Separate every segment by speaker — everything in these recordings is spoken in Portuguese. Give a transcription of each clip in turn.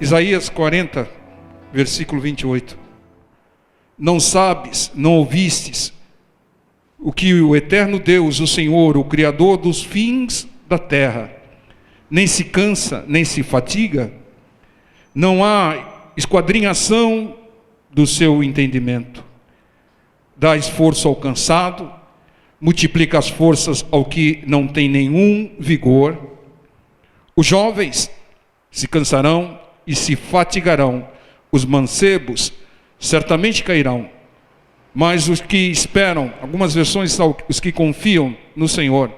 Speaker 1: Isaías 40, versículo 28. Não sabes, não ouvistes o que o eterno Deus, o Senhor, o Criador dos fins da terra, nem se cansa, nem se fatiga? Não há esquadrinhação do seu entendimento. Dá esforço ao cansado, multiplica as forças ao que não tem nenhum vigor. Os jovens se cansarão e se fatigarão, os mancebos certamente cairão, mas os que esperam, algumas versões são os que confiam no Senhor,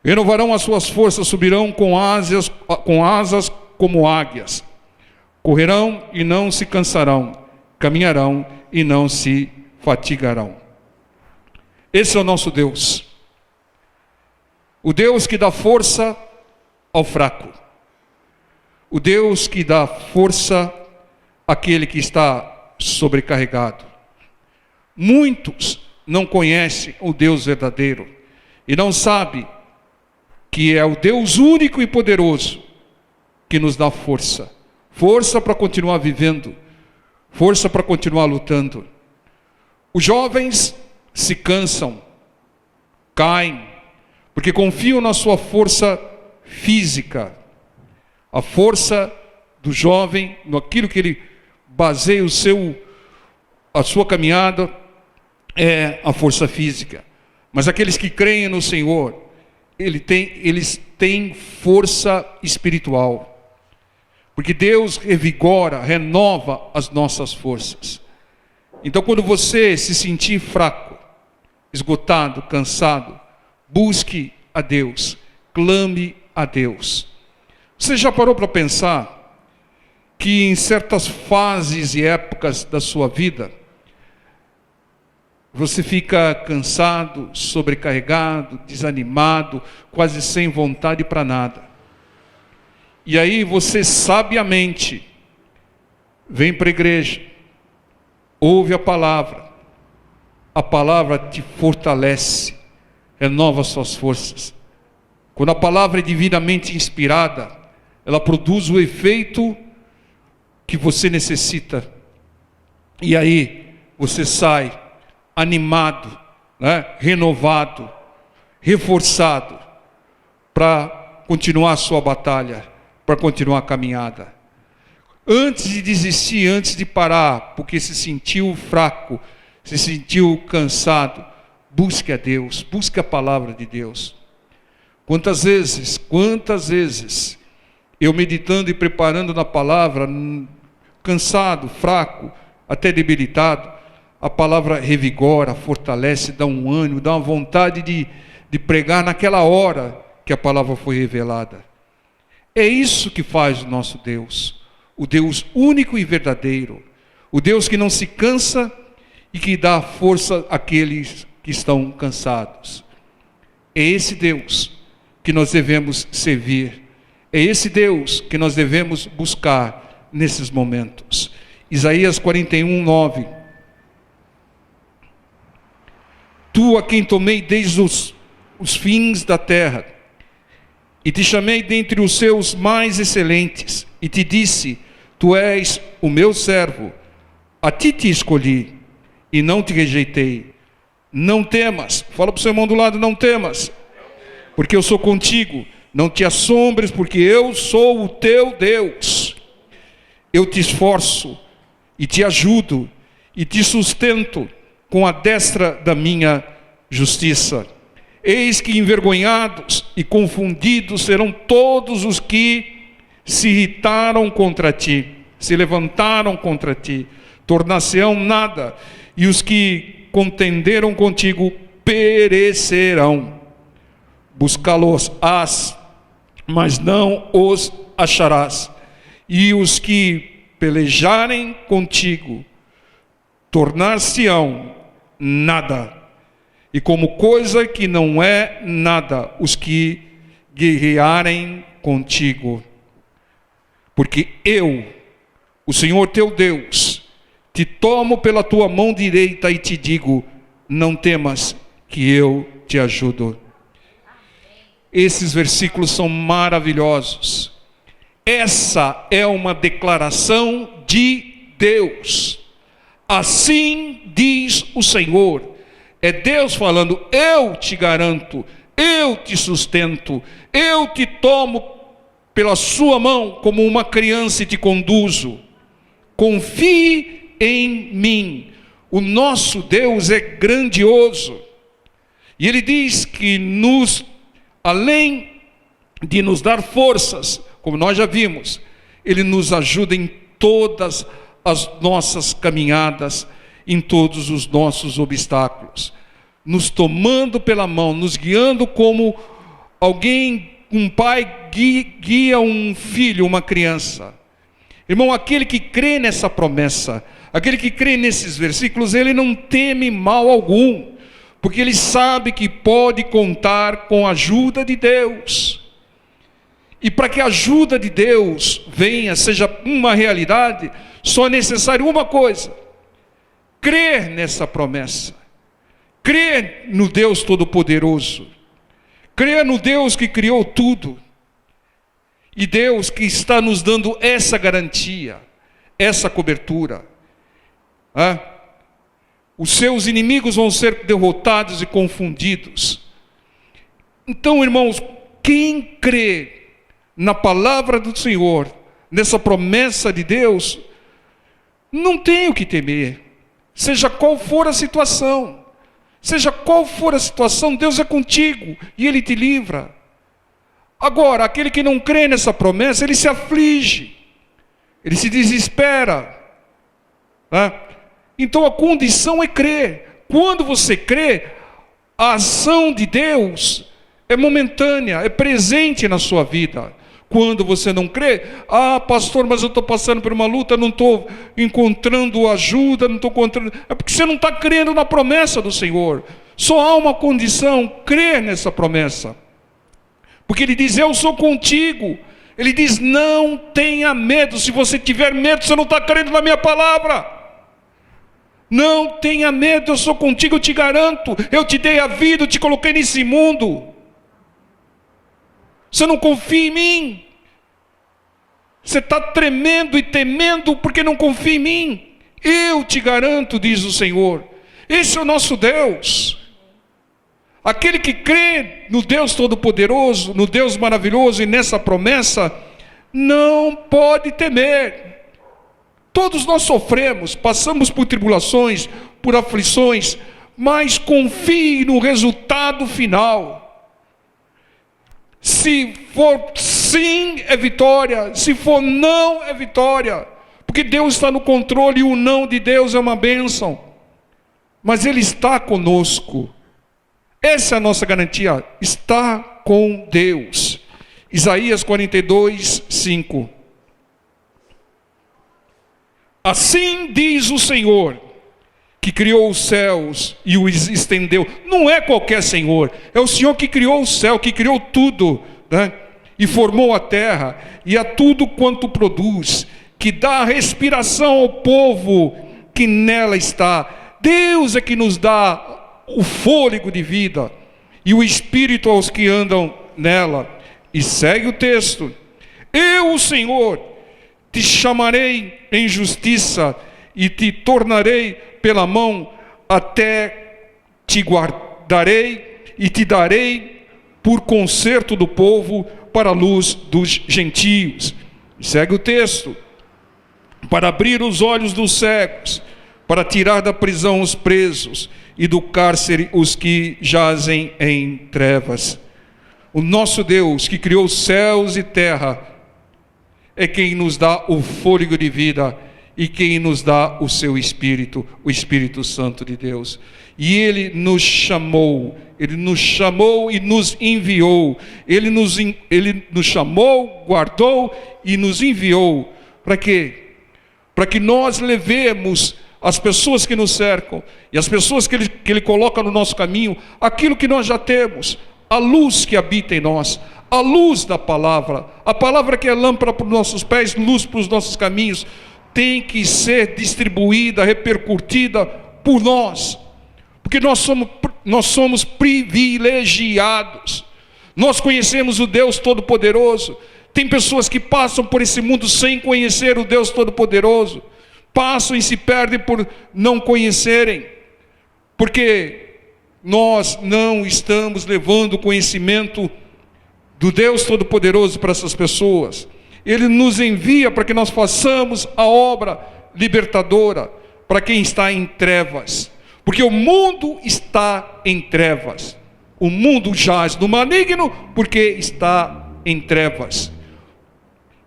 Speaker 1: renovarão as suas forças, subirão com asas como águias, correrão e não se cansarão, caminharão e não se fatigarão. Esse é o nosso Deus, o Deus que dá força ao fraco, o Deus que dá força àquele que está sobrecarregado. Muitos não conhecem o Deus verdadeiro e não sabem que é o Deus único e poderoso que nos dá força para continuar vivendo, força para continuar lutando. Os jovens se cansam, caem, porque confiam na sua força física. A força do jovem, naquilo que ele baseia a sua caminhada, é a força física. Mas aqueles que creem no Senhor, eles têm força espiritual. Porque Deus revigora, renova as nossas forças. Então, quando você se sentir fraco, esgotado, cansado, busque a Deus, clame a Deus. Você já parou para pensar que em certas fases e épocas da sua vida, você fica cansado, sobrecarregado, desanimado, quase sem vontade para nada. E aí você sabiamente vem para a igreja, ouve a palavra te fortalece, renova suas forças. Quando a palavra é divinamente inspirada, ela produz o efeito que você necessita. E aí você sai animado, renovado, reforçado, para continuar a sua batalha, para continuar a caminhada. Antes de desistir, antes de parar, porque se sentiu fraco, se sentiu cansado, busque a Deus, busque a palavra de Deus. Quantas vezes, eu meditando e preparando na palavra, cansado, fraco, até debilitado, a palavra revigora, fortalece, dá um ânimo, dá uma vontade de pregar naquela hora que a palavra foi revelada. É isso que faz o nosso Deus, o Deus único e verdadeiro, o Deus que não se cansa e que dá força àqueles que estão cansados. É esse Deus que nós devemos servir, é esse Deus que nós devemos buscar nesses momentos. Isaías 41, 9. Tu a quem tomei desde os fins da terra, e te chamei dentre os seus mais excelentes, e te disse, tu és o meu servo, a ti te escolhi, e não te rejeitei. Não temas, fala para o seu irmão do lado, não temas, porque eu sou contigo. Não te assombres, porque eu sou o teu Deus. Eu te esforço, e te ajudo, e te sustento com a destra da minha justiça. Eis que envergonhados e confundidos serão todos os que se irritaram contra ti, se levantaram contra ti, tornar-se-ão nada, e os que contenderam contigo perecerão. Buscá-los-ás, mas não os acharás, e os que pelejarem contigo tornar-se-ão nada, e como coisa que não é nada os que guerrearem contigo. Porque eu, o Senhor teu Deus, te tomo pela tua mão direita e te digo, não temas, que eu te ajudo. Esses versículos são maravilhosos. Essa é uma declaração de Deus. Assim diz o Senhor. É Deus falando: eu te garanto, eu te sustento, eu te tomo pela sua mão como uma criança e te conduzo. Confie em mim. O nosso Deus é grandioso. E Ele diz que além de nos dar forças, como nós já vimos, Ele nos ajuda em todas as nossas caminhadas, em todos os nossos obstáculos, nos tomando pela mão, nos guiando como um pai guia um filho, uma criança. Irmão, aquele que crê nessa promessa, aquele que crê nesses versículos, ele não teme mal algum, porque ele sabe que pode contar com a ajuda de Deus. E para que a ajuda de Deus venha, seja uma realidade, só é necessário uma coisa: crer nessa promessa, crer no Deus Todo-Poderoso, crer no Deus que criou tudo, e Deus que está nos dando essa garantia, essa cobertura. Os seus inimigos vão ser derrotados e confundidos. Então, irmãos, quem crê na palavra do Senhor, nessa promessa de Deus, não tem o que temer. Seja qual for a situação, Deus é contigo e Ele te livra. Agora, aquele que não crê nessa promessa, ele se aflige, ele se desespera. Então a condição é crer. Quando você crê, a ação de Deus é momentânea, é presente na sua vida. Quando você não crê: pastor, mas eu estou passando por uma luta, não estou encontrando ajuda, não estou encontrando... É porque você não está crendo na promessa do Senhor. Só há uma condição: crer nessa promessa. Porque Ele diz: eu sou contigo. Ele diz: não tenha medo. Se você tiver medo, você não está crendo na minha palavra. Não tenha medo, eu sou contigo, eu te garanto. Eu te dei a vida, eu te coloquei nesse mundo. Você não confia em mim? Você está tremendo e temendo porque não confia em mim? Eu te garanto, diz o Senhor. Esse é o nosso Deus. Aquele que crê no Deus Todo-Poderoso, no Deus maravilhoso e nessa promessa, não pode temer. Todos nós sofremos, passamos por tribulações, por aflições, mas confie no resultado final. Se for sim, é vitória. Se for não, é vitória. Porque Deus está no controle e o não de Deus é uma bênção. Mas Ele está conosco. Essa é a nossa garantia. Está com Deus. Isaías 42, 5. Assim diz o Senhor, que criou os céus e os estendeu. Não é qualquer Senhor, é o Senhor que criou o céu, que criou tudo, e formou a terra, e a tudo quanto produz, que dá respiração ao povo que nela está. Deus é que nos dá o fôlego de vida, e o espírito aos que andam nela. E segue o texto: eu, o Senhor, te chamarei em justiça, e te tornarei pela mão, até te guardarei e te darei por conserto do povo, para a luz dos gentios. Segue o texto: para abrir os olhos dos cegos, para tirar da prisão os presos e do cárcere os que jazem em trevas. O nosso Deus, que criou céus e terra, é quem nos dá o fôlego de vida e quem nos dá o seu Espírito, o Espírito Santo de Deus. E Ele nos chamou e nos enviou. Ele nos chamou, guardou e nos enviou. Para quê? Para que nós levemos as pessoas que nos cercam e as pessoas que Ele coloca no nosso caminho, aquilo que nós já temos, a luz que habita em nós, a luz da palavra, a palavra que é lâmpada para os nossos pés, luz para os nossos caminhos, tem que ser distribuída, repercutida por nós, porque nós somos privilegiados. Nós conhecemos o Deus Todo-Poderoso. Tem pessoas que passam por esse mundo sem conhecer o Deus Todo-Poderoso. Passam e se perdem por não conhecerem. Porque nós não estamos levando conhecimento do Deus Todo-Poderoso para essas pessoas. Ele nos envia para que nós façamos a obra libertadora para quem está em trevas. Porque o mundo está em trevas. O mundo jaz no maligno porque está em trevas.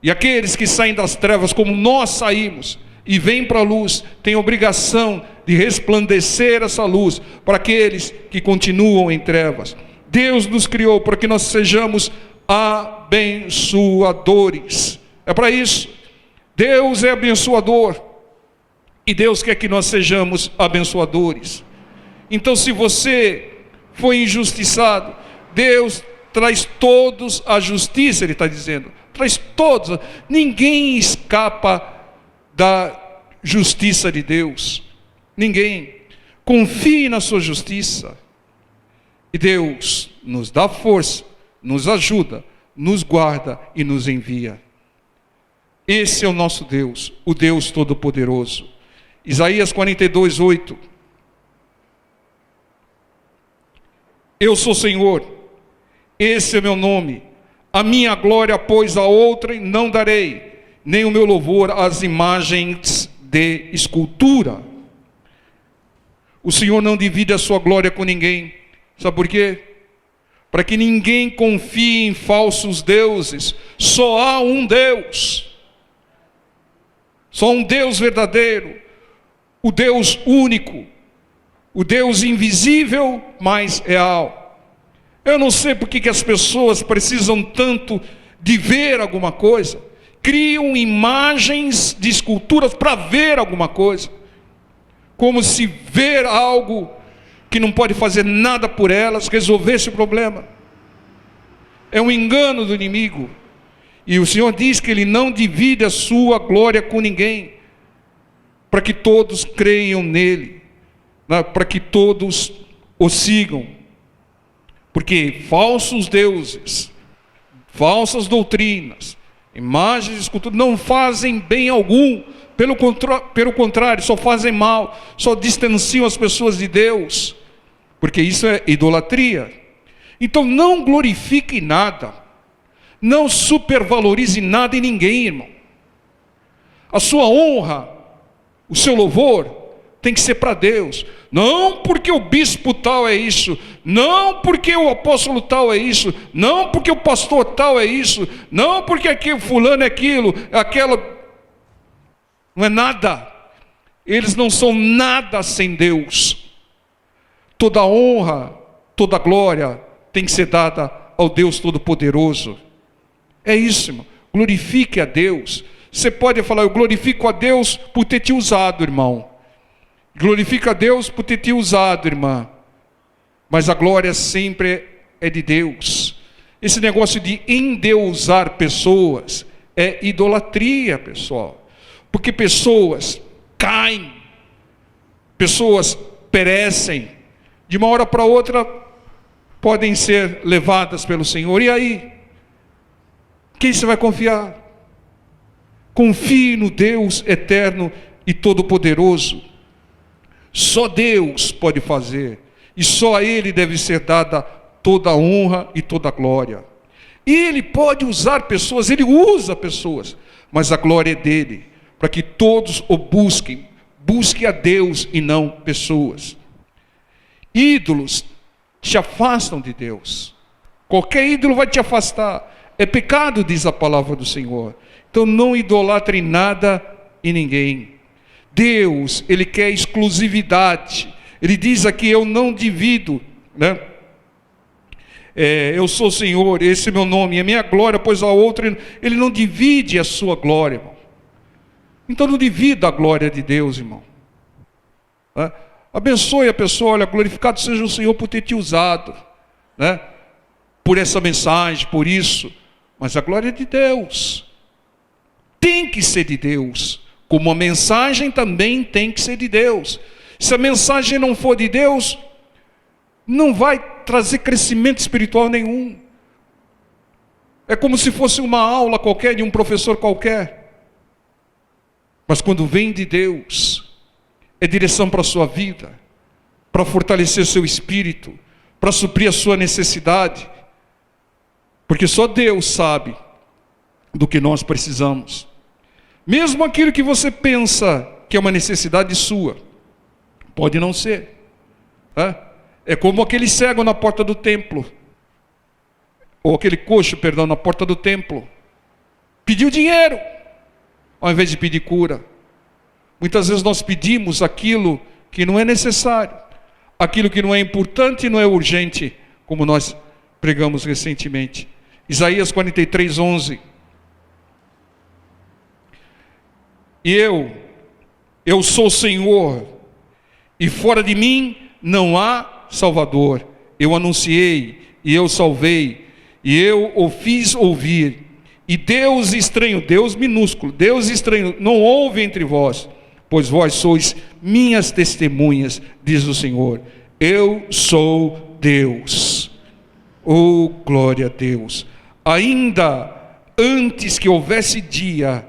Speaker 1: E aqueles que saem das trevas, como nós saímos, e vêm para a luz, têm obrigação de resplandecer essa luz para aqueles que continuam em trevas. Deus nos criou para que nós sejamos abençoadores. É para isso. Deus é abençoador. E Deus quer que nós sejamos abençoadores. Então, se você foi injustiçado, Deus traz todos a justiça, Ele está dizendo. Traz todos. Ninguém escapa da justiça de Deus. Ninguém. Confie na sua justiça. E Deus nos dá força, nos ajuda, nos guarda e nos envia. Esse é o nosso Deus, o Deus Todo-Poderoso. Isaías 42, 8. Eu sou Senhor, esse é meu nome. A minha glória, pois, a outrem não darei, nem o meu louvor às imagens de escultura. O Senhor não divide a sua glória com ninguém. Sabe por quê? Para que ninguém confie em falsos deuses. Só há um Deus. Só um Deus verdadeiro. O Deus único. O Deus invisível, mas real. Eu não sei por que as pessoas precisam tanto de ver alguma coisa. Criam imagens de esculturas para ver alguma coisa. Como se ver algo que não pode fazer nada por elas, resolvesse o problema. É um engano do inimigo. E o Senhor diz que Ele não divide a sua glória com ninguém, para que todos creiam nele, para que todos o sigam. Porque falsos deuses, falsas doutrinas, imagens de escultura não fazem bem algum. Pelo contrário, só fazem mal, só distanciam as pessoas de Deus, porque isso é idolatria. Então não glorifique nada, não supervalorize nada e ninguém, irmão. A sua honra, o seu louvor tem que ser para Deus. Não porque o bispo tal é isso, não porque o apóstolo tal é isso, não porque o pastor tal é isso, não porque aquele fulano é aquilo, aquela. Não é nada. Eles não são nada sem Deus. Toda honra, toda glória tem que ser dada ao Deus Todo-Poderoso. É isso, irmão. Glorifique a Deus. Você pode falar, eu glorifico a Deus por ter te usado, irmão. Glorifica a Deus por ter te usado, irmã. Mas a glória sempre é de Deus. Esse negócio de endeusar pessoas é idolatria, pessoal. Porque pessoas caem, pessoas perecem, de uma hora para outra podem ser levadas pelo Senhor. E aí? Quem você vai confiar? Confie no Deus eterno e todo-poderoso. Só Deus pode fazer, e só a Ele deve ser dada toda a honra e toda a glória. E Ele pode usar pessoas, Ele usa pessoas, mas a glória é dEle, para que todos o busquem. Busque a Deus e não pessoas. Ídolos te afastam de Deus. Qualquer ídolo vai te afastar. É pecado, diz a palavra do Senhor. Então não idolatre nada e ninguém. Deus, Ele quer exclusividade. Ele diz aqui, eu não divido, né? Eu sou o Senhor, esse é meu nome, e a minha glória, pois a outra. Ele não divide a sua glória, irmão. Então não divida a glória de Deus, irmão. Abençoe a pessoa, olha, glorificado seja o Senhor por ter te usado, né? Por essa mensagem, por isso. Mas a glória é de Deus. Tem que ser de Deus. Como a mensagem também tem que ser de Deus. Se a mensagem não for de Deus, não vai trazer crescimento espiritual nenhum. É como se fosse uma aula qualquer de um professor qualquer. Mas quando vem de Deus, é direção para a sua vida, para fortalecer seu espírito, para suprir a sua necessidade. Porque só Deus sabe do que nós precisamos. Mesmo aquilo que você pensa que é uma necessidade sua, pode não ser. É como aquele cego na porta do templo, ou aquele coxo, perdão, na porta do templo. Pediu dinheiro, ao invés de pedir cura. Muitas vezes nós pedimos aquilo que não é necessário, aquilo que não é importante e não é urgente, como nós pregamos recentemente. Isaías 43, 11. E eu sou o Senhor, e fora de mim não há Salvador. Eu anunciei, e eu salvei, e eu o fiz ouvir. E Deus estranho, Deus minúsculo, Deus estranho, não houve entre vós, pois vós sois minhas testemunhas, diz o Senhor. Eu sou Deus. Oh, glória a Deus. Ainda antes que houvesse dia,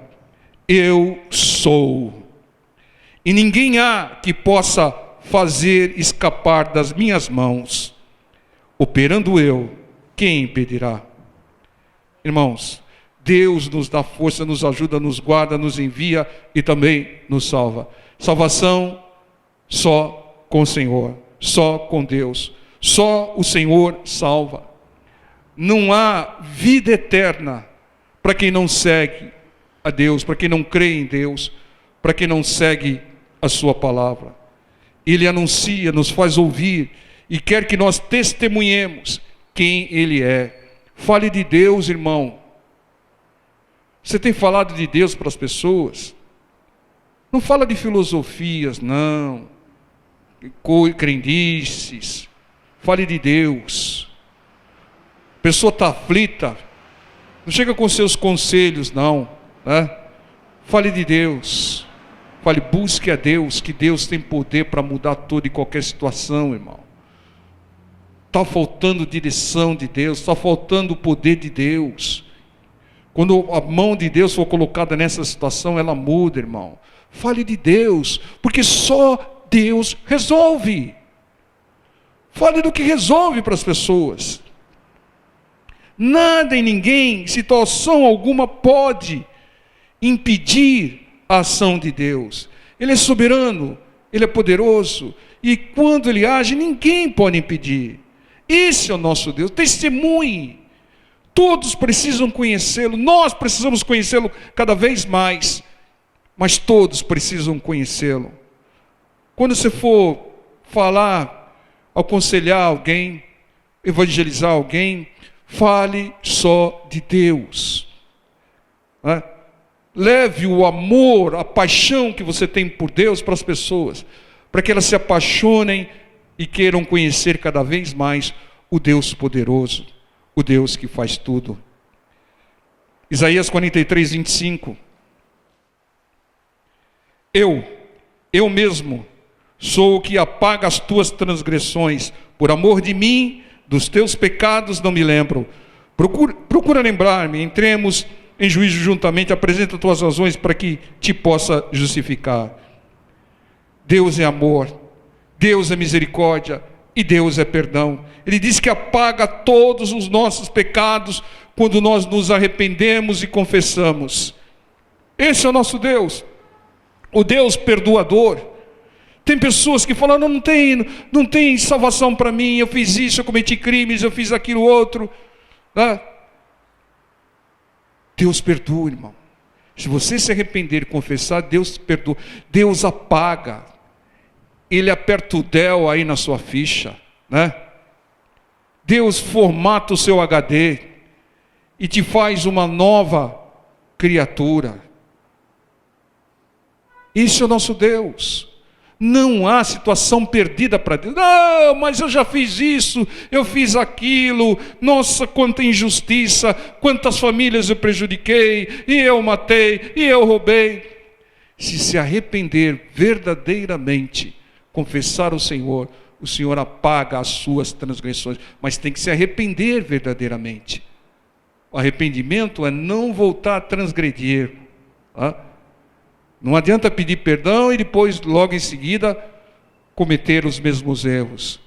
Speaker 1: eu sou. E ninguém há que possa fazer escapar das minhas mãos. Operando eu, quem impedirá? Irmãos, Deus nos dá força, nos ajuda, nos guarda, nos envia e também nos salva. Salvação só com o Senhor, só com Deus. Só o Senhor salva. Não há vida eterna para quem não segue a Deus, para quem não crê em Deus, para quem não segue a sua palavra. Ele anuncia, nos faz ouvir e quer que nós testemunhemos quem Ele é. Fale de Deus, irmão. Você tem falado de Deus para as pessoas? Não fala de filosofias, não. Crendices. Fale de Deus. A pessoa está aflita. Não chega com seus conselhos, não. Fale de Deus. Fale, busque a Deus, que Deus tem poder para mudar toda e qualquer situação, irmão. Está faltando direção de Deus, está faltando o poder de Deus. Quando a mão de Deus for colocada nessa situação, ela muda, irmão. Fale de Deus, porque só Deus resolve. Fale do que resolve para as pessoas. Nada e ninguém, situação alguma, pode impedir a ação de Deus. Ele é soberano, Ele é poderoso, e quando Ele age, ninguém pode impedir. Esse é o nosso Deus. Testemunhe. Todos precisam conhecê-lo, nós precisamos conhecê-lo cada vez mais, mas todos precisam conhecê-lo. Quando você for falar, aconselhar alguém, evangelizar alguém, fale só de Deus. Leve o amor, a paixão que você tem por Deus para as pessoas, para que elas se apaixonem e queiram conhecer cada vez mais o Deus poderoso, o Deus que faz tudo. Isaías 43, 25. Eu mesmo sou o que apaga as tuas transgressões, por amor de mim, dos teus pecados não me lembro. Procura lembrar-me, entremos em juízo juntamente, apresenta tuas razões para que te possa justificar. Deus é amor, Deus é misericórdia e Deus é perdão. Ele diz que apaga todos os nossos pecados quando nós nos arrependemos e confessamos. Esse é o nosso Deus, o Deus perdoador. Tem pessoas que falam, não tem salvação para mim, eu fiz isso, eu cometi crimes, eu fiz aquilo outro. Deus perdoa, irmão. Se você se arrepender e confessar, Deus perdoa. Deus apaga. Ele aperta o del aí na sua ficha, Deus formata o seu HD e te faz uma nova criatura. Esse é o nosso Deus. Não há situação perdida para Deus. Não, mas eu já fiz isso, eu fiz aquilo. Nossa, quanta injustiça, quantas famílias eu prejudiquei, e eu matei, e eu roubei. Se arrepender verdadeiramente, confessar ao Senhor, o Senhor apaga as suas transgressões. Mas tem que se arrepender verdadeiramente. O arrependimento é não voltar a transgredir. Tá? Não adianta pedir perdão e depois, logo em seguida, cometer os mesmos erros.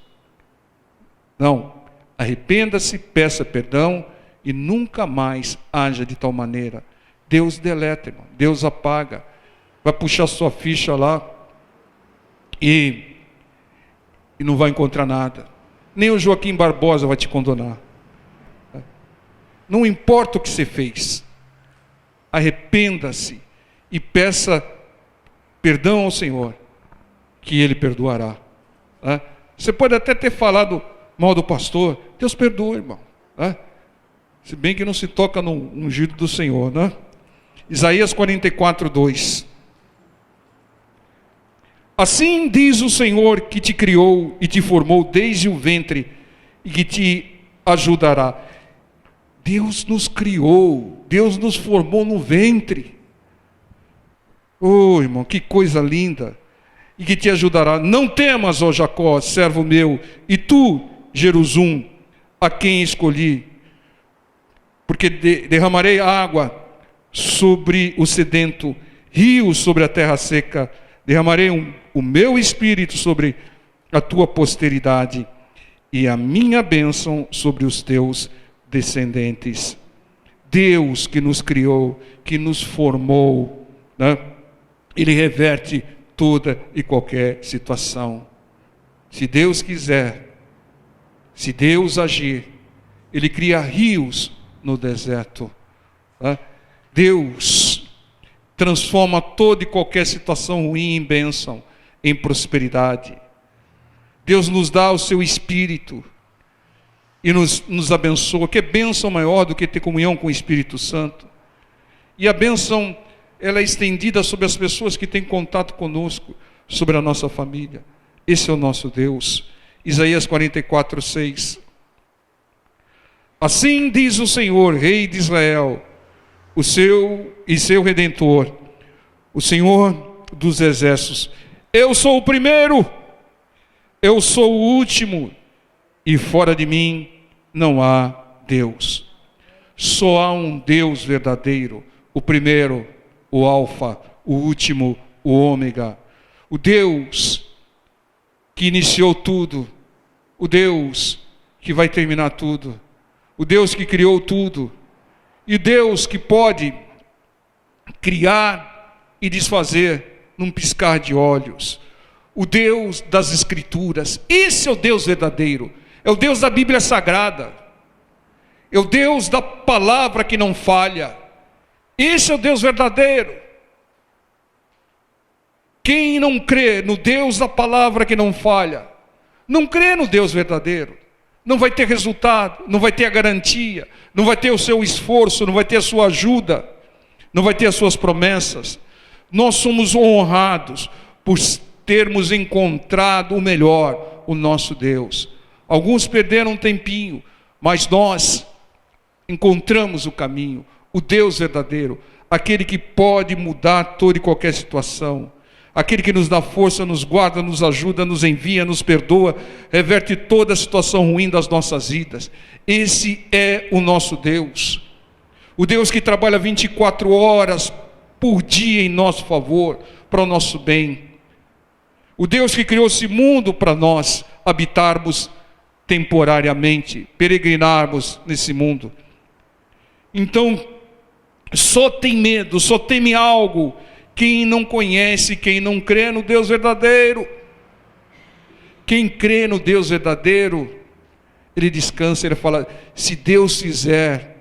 Speaker 1: Não. Arrependa-se, peça perdão e nunca mais haja de tal maneira. Deus deleta, irmão. Deus apaga. Vai puxar sua ficha lá e não vai encontrar nada. Nem o Joaquim Barbosa vai te condenar. Não importa o que você fez. Arrependa-se e peça perdão ao Senhor, que Ele perdoará. Você pode até ter falado mal do pastor, Deus perdoa, irmão. Se bem que não se toca no ungido do Senhor, né? Isaías 44:2. Assim diz o Senhor que te criou e te formou desde o ventre e que te ajudará. Deus nos criou, Deus nos formou no ventre. Oh, irmão, que coisa linda. E que te ajudará. Não temas, ó Jacó, servo meu, e tu, Jerusalém, a quem escolhi, porque derramarei água sobre o sedento, rios sobre a terra seca, derramarei o meu espírito sobre a tua posteridade e a minha bênção sobre os teus descendentes. Deus que nos criou, que nos formou, né? Ele reverte toda e qualquer situação. Se Deus quiser, se Deus agir, Ele cria rios no deserto. Deus transforma toda e qualquer situação ruim em bênção, em prosperidade. Deus nos dá o seu Espírito e nos abençoa. Que bênção maior do que ter comunhão com o Espírito Santo? E a bênção, ela é estendida sobre as pessoas que têm contato conosco, sobre a nossa família. Esse é o nosso Deus. Isaías 44:6. Assim diz o Senhor, Rei de Israel, o seu Redentor, o Senhor dos exércitos: eu sou o primeiro, eu sou o último, e fora de mim não há Deus. Só há um Deus verdadeiro, o primeiro, o Alfa, o último, o Ômega. O Deus que iniciou tudo, o Deus que vai terminar tudo, o Deus que criou tudo, e Deus que pode criar e desfazer num piscar de olhos. O Deus das Escrituras. Esse é o Deus verdadeiro. É o Deus da Bíblia Sagrada. É o Deus da palavra que não falha. Esse é o Deus verdadeiro. Quem não crê no Deus da palavra que não falha, não crê no Deus verdadeiro. Não vai ter resultado, não vai ter a garantia, não vai ter o seu esforço, não vai ter a sua ajuda, não vai ter as suas promessas. Nós somos honrados por termos encontrado o melhor, o nosso Deus. Alguns perderam um tempinho, mas nós encontramos o caminho, o Deus verdadeiro, aquele que pode mudar toda e qualquer situação, aquele que nos dá força, nos guarda, nos ajuda, nos envia, nos perdoa, reverte toda a situação ruim das nossas vidas. Esse é o nosso Deus. O Deus que trabalha 24 horas por dia em nosso favor, para o nosso bem. O Deus que criou esse mundo para nós habitarmos temporariamente, peregrinarmos nesse mundo. Então, só tem medo, só teme algo quem não conhece, quem não crê no Deus verdadeiro. Quem crê no Deus verdadeiro, ele descansa, ele fala: se Deus fizer,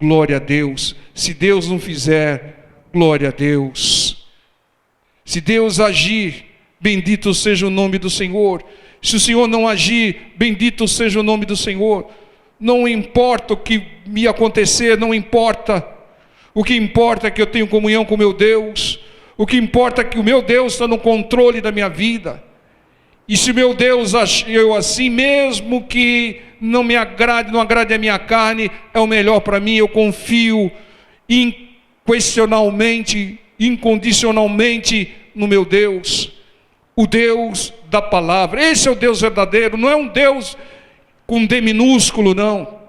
Speaker 1: glória a Deus. Se Deus não fizer, glória a Deus. Se Deus agir, bendito seja o nome do Senhor. Se o Senhor não agir, bendito seja o nome do Senhor. Não importa o que me acontecer, não importa. O que importa é que eu tenho comunhão com o meu Deus. O que importa é que o meu Deus está no controle da minha vida. E se meu Deus agiu assim, mesmo que não me agrade, não agrade a minha carne, é o melhor para mim. Eu confio inquestionalmente, incondicionalmente no meu Deus. O Deus da palavra. Esse é o Deus verdadeiro. Não é um Deus com D minúsculo, não.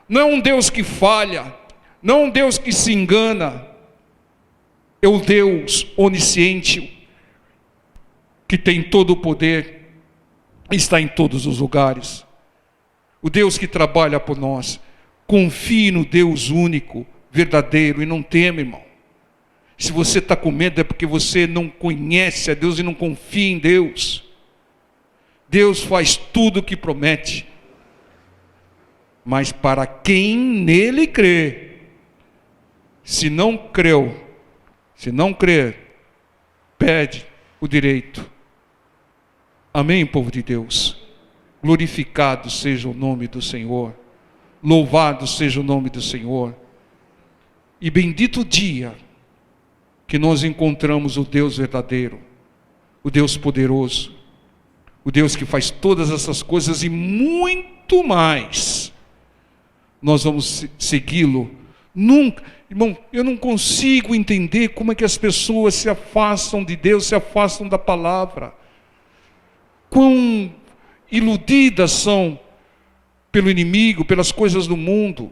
Speaker 1: Não é um Deus que falha, não é um Deus que se engana. É o Deus onisciente, que tem todo o poder, está em todos os lugares. O Deus que trabalha por nós. Confie no Deus único, verdadeiro, e não tema, irmão. Se você está com medo é porque você não conhece a Deus e não confia em Deus. Deus faz tudo o que promete. Mas para quem nele crê, se não creu, se não crer, perde o direito. Amém, povo de Deus? Glorificado seja o nome do Senhor. Louvado seja o nome do Senhor. E bendito o dia que nós encontramos o Deus verdadeiro, o Deus poderoso, o Deus que faz todas essas coisas e muito mais. Nós vamos segui-lo. Nunca, irmão, eu não consigo entender como é que as pessoas se afastam de Deus, se afastam da palavra. Quão iludidas são pelo inimigo, pelas coisas do mundo.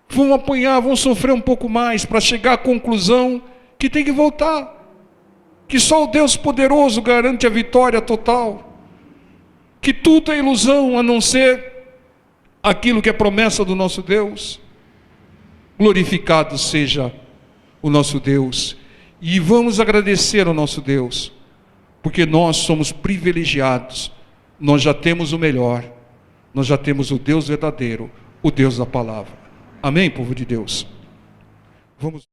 Speaker 1: Vão apanhar, vão sofrer um pouco mais para chegar à conclusão que tem que voltar. Que só o Deus poderoso garante a vitória total. Que tudo é ilusão a não ser aquilo que é promessa do nosso Deus. Glorificado seja o nosso Deus. E vamos agradecer ao nosso Deus, porque nós somos privilegiados. Nós já temos o melhor. Nós já temos o Deus verdadeiro, o Deus da palavra. Amém, povo de Deus? Vamos.